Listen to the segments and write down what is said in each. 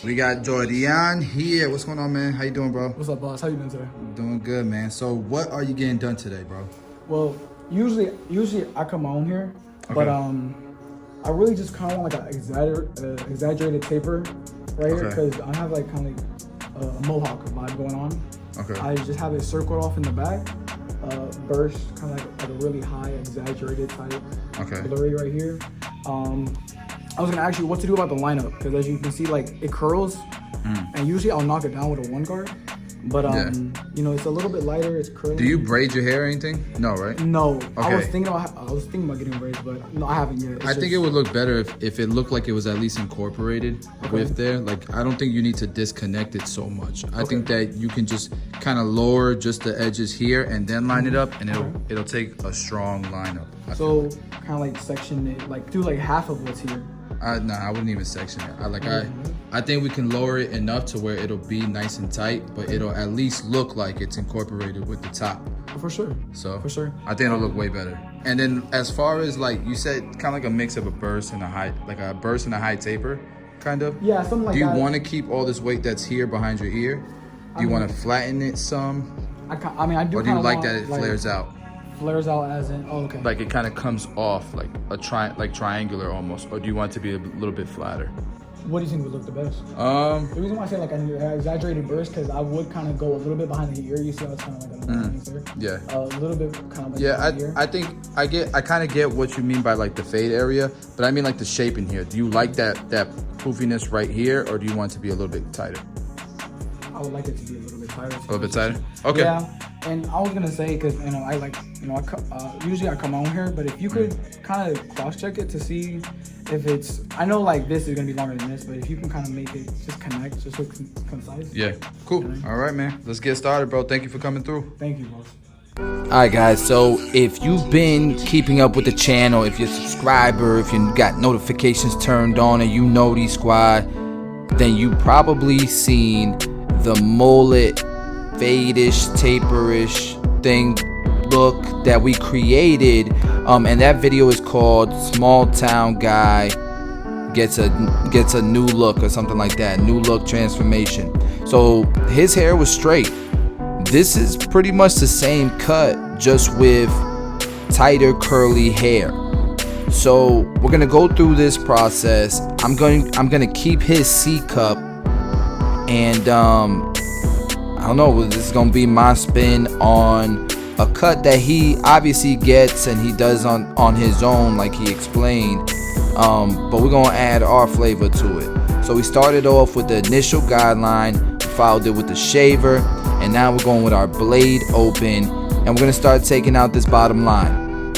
We got Jordian here. What's going on, man? How you doing, bro? What's up, boss? How you doing today? Doing good, man. So what are you getting done today, bro? Well, usually I come on here, but I really just kind of want like an exaggerated taper right here because I have like kind of like a mohawk vibe going on. Okay. I just have it circled off in the back, burst, kind of like a really high exaggerated type. Okay. Blurry right here. I was gonna ask you what to do about the lineup because as you can see, like it curls, and usually I'll knock it down with a one guard. But you know, it's a little bit lighter. It's curly. Do you braid your hair or anything? No, right? No. Okay. I was thinking about getting braids, but no, I haven't yet. I think it would look better if it looked like it was at least incorporated with there. Like, I don't think you need to disconnect it so much. I think that you can just kind of lower just the edges here and then line it up, and it'll take a strong lineup. So kind of like section it, like do like half of what's here. No, I wouldn't even section it. I think we can lower it enough to where it'll be nice and tight, but it'll at least look like it's incorporated with the top. For sure. So for sure, I think it'll look way better. And then as far as like you said, kind of like a mix of a burst and a high, like a burst and a high taper, kind of. Yeah, something like that. Do you want to keep all this weight that's here behind your ear? Do you want to flatten it some? I mean, I do. Or do you like that it flares out? Flares out as in, oh, okay. Like it kind of comes off like a triangular almost, or do you want it to be a little bit flatter? What do you think would look the best? The reason why I say like an exaggerated burst because I would kind of go a little bit behind the ear. You see how it's kind of like there? Yeah. A little bit kind of like I think I kind of get what you mean by like the fade area, but I mean like the shape in here. Do you like that poofiness right here, or do you want it to be a little bit tighter? I would like it to be a little bit tighter. A little bit tighter? Okay. Yeah, and I was gonna say because you know I like usually I come on here, but if you could kind of cross check it to see if it's I know like this is gonna be longer than this, but if you can kind of make it just connect, just look concise. Yeah. Cool. All right, man. Let's get started, bro. Thank you for coming through. Thank you, boss. Alright guys, so if you've been keeping up with the channel, if you're a subscriber, if you got notifications turned on and you know these squad, then you probably seen the mullet, fade-ish, taper-ish thing look that we created, and that video is called Small Town Guy Gets a New Look or something like that, new look transformation. So his hair was straight. This is pretty much the same cut, just with tighter curly hair. So we're gonna go through this process. I'm gonna keep his C cup, and I don't know, this is gonna be my spin on a cut that he obviously gets and he does on his own, like he explained. But we're gonna add our flavor to it. So we started off with the initial guideline, followed it with the shaver, and now we're going with our blade open, and we're gonna start taking out this bottom line.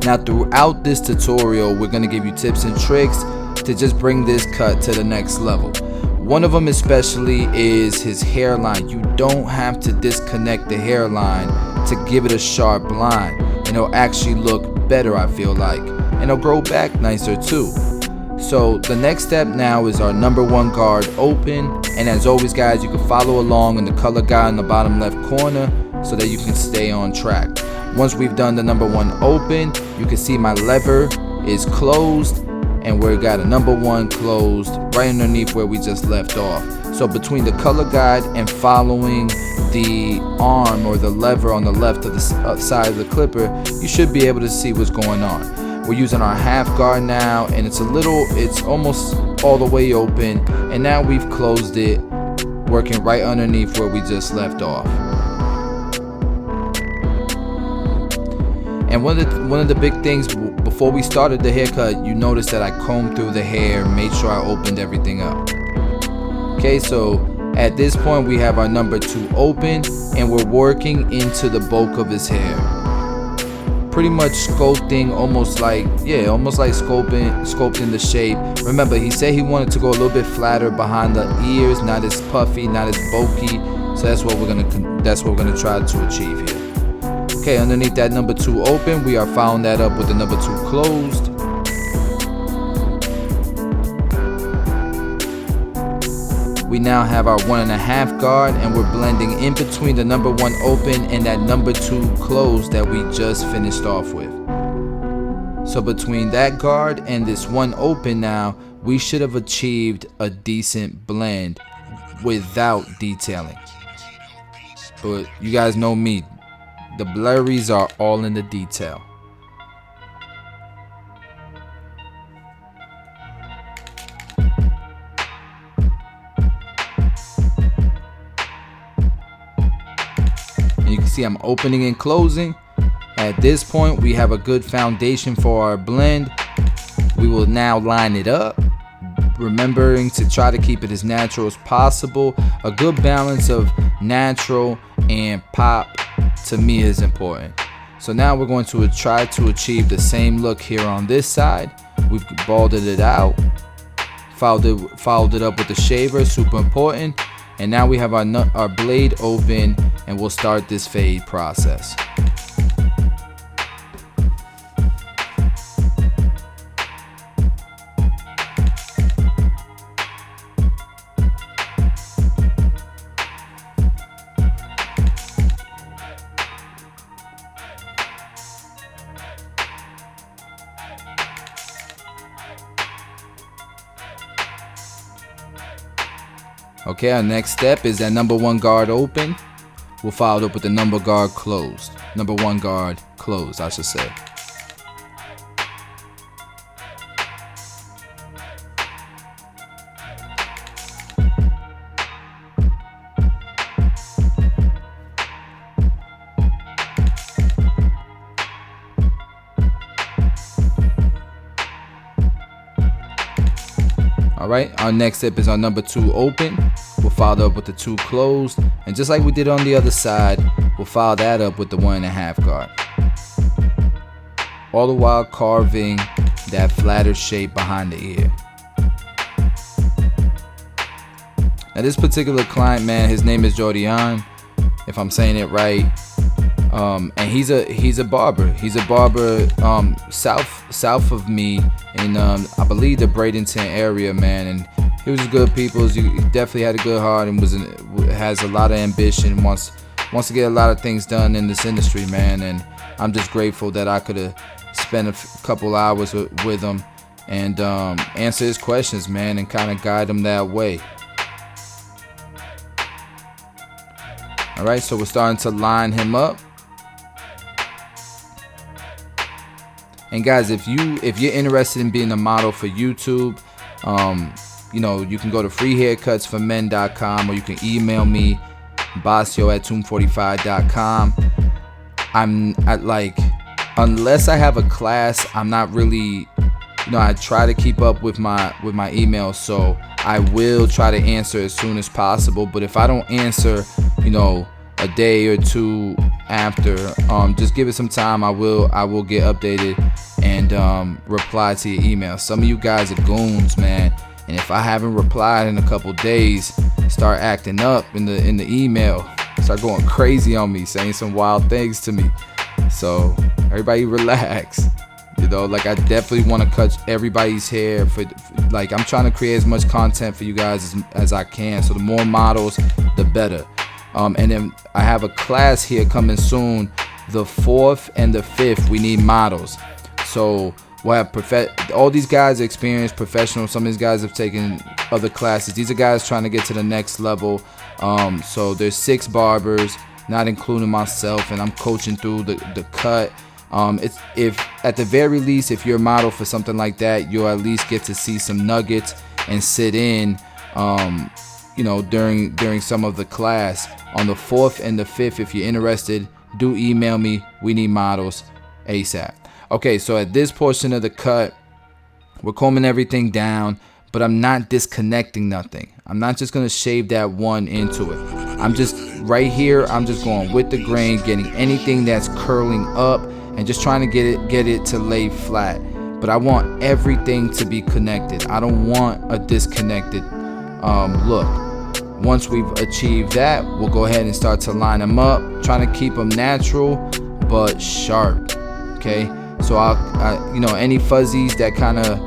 Now throughout this tutorial, we're gonna give you tips and tricks to just bring this cut to the next level. One of them especially is his hairline. You don't have to disconnect the hairline to give it a sharp line, and it'll actually look better, I feel like, and it'll grow back nicer too. So the next step now is our number one guard open, and as always guys, you can follow along in the color guide in the bottom left corner so that you can stay on track. Once we've done the number one open, you can see my lever is closed, and we got a number one closed right underneath where we just left off. So between the color guide and following the arm or the lever on the left of the side of the clipper, you should be able to see what's going on. We're using our half guard now, and it's almost all the way open, and now we've closed it, working right underneath where we just left off. And one of the big things before we started the haircut, you noticed that I combed through the hair, made sure I opened everything up. Okay, so at this point we have our number two open, and we're working into the bulk of his hair. Pretty much sculpting, almost like sculpting the shape. Remember, he said he wanted to go a little bit flatter behind the ears, not as puffy, not as bulky. So that's what we're gonna try to achieve here. Okay, underneath that number two open, we are following that up with the number two closed. We now have our 1.5 guard, and we're blending in between the number one open and that number two closed that we just finished off with. So between that guard and this one open now, we should have achieved a decent blend without detailing. But you guys know me, the blurries are all in the detail. And you can see I'm opening and closing. At this point, we have a good foundation for our blend. We will now line it up, remembering to try to keep it as natural as possible. A good balance of natural and pop to me is important. So now we're going to try to achieve the same look here on this side. We've balded it out, followed it up with the shaver, super important. And now we have our blade open, and we'll start this fade process. Okay, our next step is that number 1 guard open. We'll follow it up with the number guard closed. Number 1 guard closed, I should say. Alright, our next step is our number 2 open. We'll follow up with the 2 closed. And just like we did on the other side, we'll follow that up with the 1.5 guard. All the while carving that flatter shape behind the ear. Now this particular client, man, his name is Jordian, if I'm saying it right. And he's a barber. He's a barber south of me in I believe the Bradenton area, man. And he was good people. He definitely had a good heart and has a lot of ambition. Wants to get a lot of things done in this industry, man. And I'm just grateful that I could have spent a couple hours with him and answer his questions, man, and kind of guide him that way. All right, so we're starting to line him up. And guys, if you're interested in being a model for YouTube, you know, you can go to freehaircutsformen.com, or you can email me, Bossio at tomb45.com. Unless I have a class, I'm not really, you know, I try to keep up with my emails, so I will try to answer as soon as possible. But if I don't answer, you know, a day or two after, just give it some time. I will get updated and reply to your email. Some of you guys are goons, man, and if I haven't replied in a couple days, start acting up in the email, start going crazy on me, saying some wild things to me. So everybody relax. You know, like, I definitely want to cut everybody's hair for like, I'm trying to create as much content for you guys as I can. So the more models, the better. And then I have a class here coming soon, the 4th and the 5th. We need models. So we'll have all these guys are experienced professionals. Some of these guys have taken other classes. These are guys trying to get to the next level. So there's 6 barbers, not including myself, and I'm coaching through the cut. If at the very least, if you're a model for something like that, you'll at least get to see some nuggets and sit in, you know, during some of the class on the 4th and the 5th. If you're interested, do email me. We need models ASAP. Okay, so at this portion of the cut, we're combing everything down, but I'm not disconnecting nothing. I'm not just gonna shave that one into it. I'm just right here. I'm just going with the grain, getting anything that's curling up and just trying to get it to lay flat. But I want everything to be connected. I don't want a disconnected look. Once we've achieved that, we'll go ahead and start to line them up, trying to keep them natural but sharp. Okay, so I you know, any fuzzies that kind of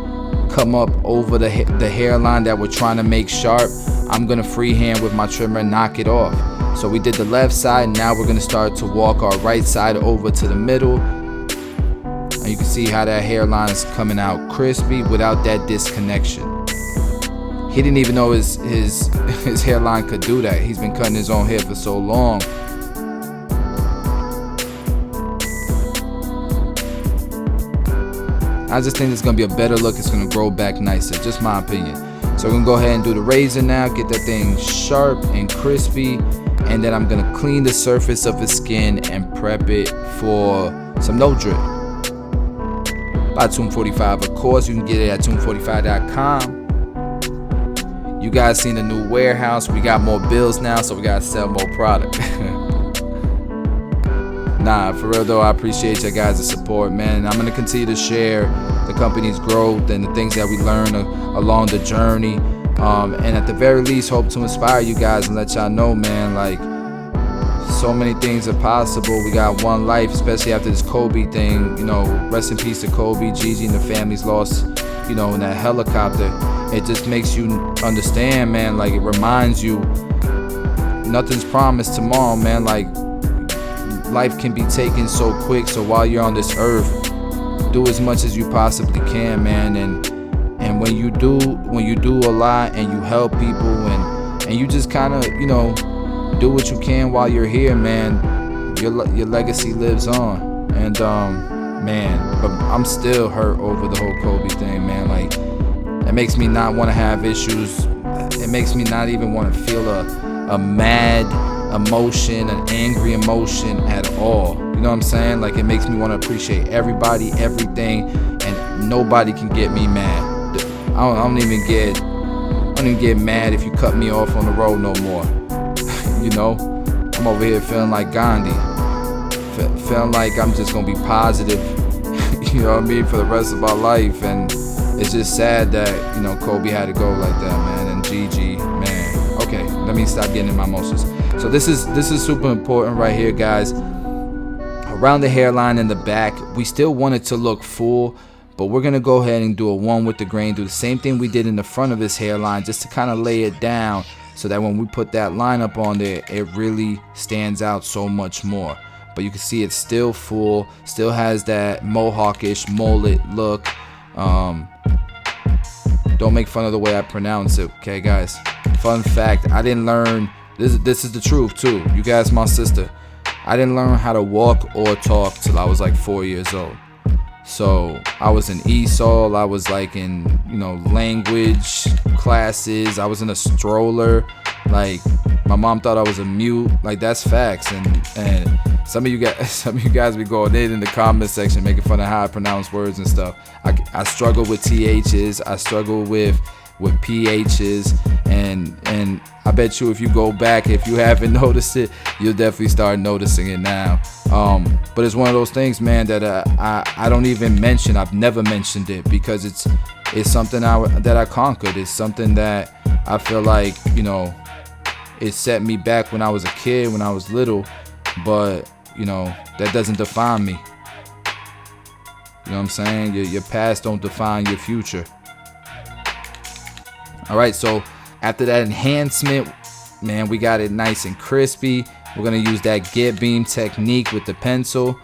come up over the hairline that we're trying to make sharp, I'm gonna freehand with my trimmer knock it off. So we did the left side, now we're gonna start to walk our right side over to the middle, and you can see how that hairline is coming out crispy without that disconnection. He didn't even know his his hairline could do that. He's been cutting his own hair for so long. I just think it's gonna be a better look. It's gonna grow back nicer, just my opinion. So we're gonna go ahead and do the razor now, get that thing sharp and crispy, and then I'm gonna clean the surface of his skin and prep it for some no drip. By Tomb 45, of course, you can get it at tomb45.com. You guys seen the new warehouse. We got more bills now, so we gotta sell more product. Nah, for real though, I appreciate you guys' support, man. I'm gonna continue to share the company's growth and the things that we learn along the journey, and at the very least, hope to inspire you guys and let y'all know, man, like, so many things are possible. We got one life, especially after this Kobe thing. You know, rest in peace to Kobe. Gigi and the family's lost, you know, in that helicopter. It just makes you understand, man, like, it reminds you nothing's promised tomorrow, man. Like, life can be taken so quick, so while you're on this earth, do as much as you possibly can, man. And when you do a lot and you help people and you just kind of, you know, do what you can while you're here, man, your legacy lives on. And man, but I'm still hurt over the whole Kobe thing, man. Like, it makes me not want to have issues. It makes me not even want to feel a mad emotion, an angry emotion at all. You know what I'm saying? Like, it makes me want to appreciate everybody, everything, and nobody can get me mad. I don't even get mad if you cut me off on the road no more. You know, I'm over here feeling like Gandhi, feeling like I'm just gonna be positive. You know what I mean, for the rest of my life. And it's just sad that, you know, Kobe had to go like that, man. And Gigi, man. Okay, let me stop getting in my emotions. So this is super important right here, guys. Around the hairline and the back, we still want it to look full, but we're gonna go ahead and do a one with the grain. Do the same thing we did in the front of his hairline, just to kind of lay it down, so that when we put that line up on there, it really stands out so much more. But you can see it's still full, still has that mohawkish mullet look. Don't make fun of the way I pronounce it, okay, guys? Fun fact, I didn't learn, this is the truth too. You guys, my sister, I didn't learn how to walk or talk till I was like 4 years old. So I was in ESOL, I was like in, you know, language classes, I was in a stroller. Like, my mom thought I was a mute. Like, that's facts. And some of you guys be going in the comment section making fun of how I pronounce words and stuff. I struggle with THs, I struggle with PHs, and I bet you if you go back, if you haven't noticed it, you'll definitely start noticing it now. But it's one of those things, man, that I don't even mention. I've never mentioned it because it's something that I conquered. It's something that I feel like, you know, it set me back when I was a kid, when I was little, but, you know, that doesn't define me. You know what I'm saying? Your past don't define your future. All right, so after that enhancement, man, we got it nice and crispy. We're gonna use that get beam technique with the pencil,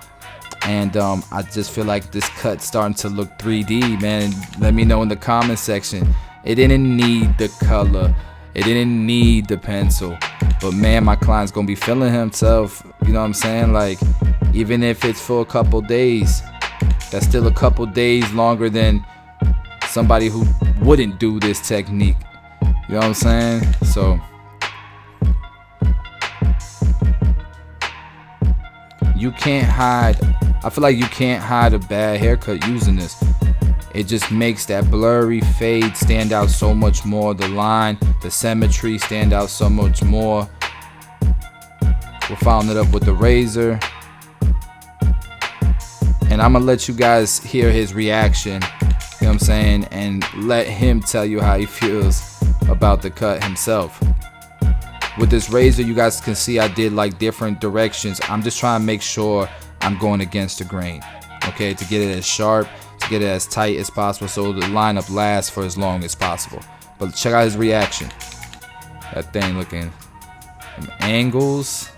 and I just feel like this cut's starting to look 3D, man. Let me know in the comment section. It didn't need the color, it didn't need the pencil, but man, my client's gonna be feeling himself. You know what I'm saying? Like, even if it's for a couple days, that's still a couple days longer than somebody who wouldn't do this technique. You know what I'm saying? So you can't hide. I feel like you can't hide a bad haircut using this. It just makes that blurry fade stand out so much more. The line, the symmetry stand out so much more. We're following it up with the razor. And I'm gonna let you guys hear his reaction, you know what I'm saying, and let him tell you how he feels about the cut himself. With this razor, you guys can see I did like different directions. I'm just trying to make sure I'm going against the grain, okay, to get it as sharp, to get it as tight as possible, so the lineup lasts for as long as possible. But check out his reaction. That thing looking, some angles.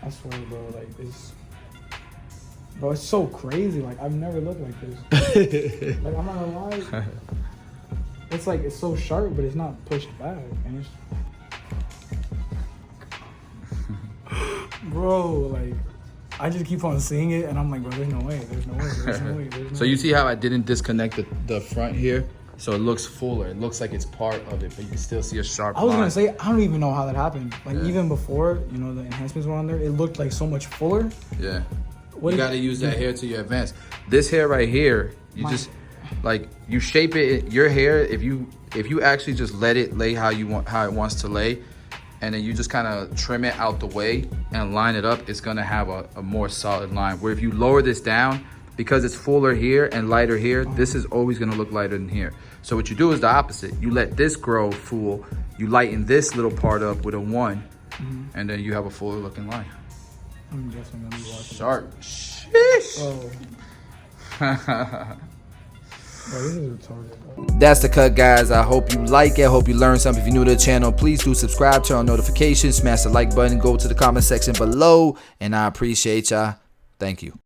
I swear, bro, like this. Bro, it's so crazy. Like, I've never looked like this. Like, I'm not gonna lie. It's like, it's so sharp, but it's not pushed back. And it's... Bro, like, I just keep on seeing it, and I'm like, bro, there's no way. There's no way. There's no way. There's no So you see how I didn't disconnect the front here? So it looks fuller. It looks like it's part of it, but you can still see a sharp I was line. gonna say, I don't even know how that happened. Like, even before, you know, the enhancements were on there, it looked like so much fuller. Yeah. What You if- got to use that hair to your advantage. This hair right here, you just like you shape it. Your hair, if you actually just let it lay how you want, how it wants to lay, and then you just kind of trim it out the way and line it up, it's gonna have a more solid line. Where if you lower this down, because it's fuller here and lighter here, this is always gonna look lighter than here. So what you do is the opposite. You let this grow full, you lighten this little part up with a 1, and then you have a fuller looking line. I'm guessing gonna be watching. Sharp. Sheesh. Oh. Bro, this is retarded. Bro. That's the cut, guys. I hope you like it. I hope you learned something. If you're new to the channel, please do subscribe, turn on notifications, smash the like button, go to the comment section below, and I appreciate y'all. Thank you.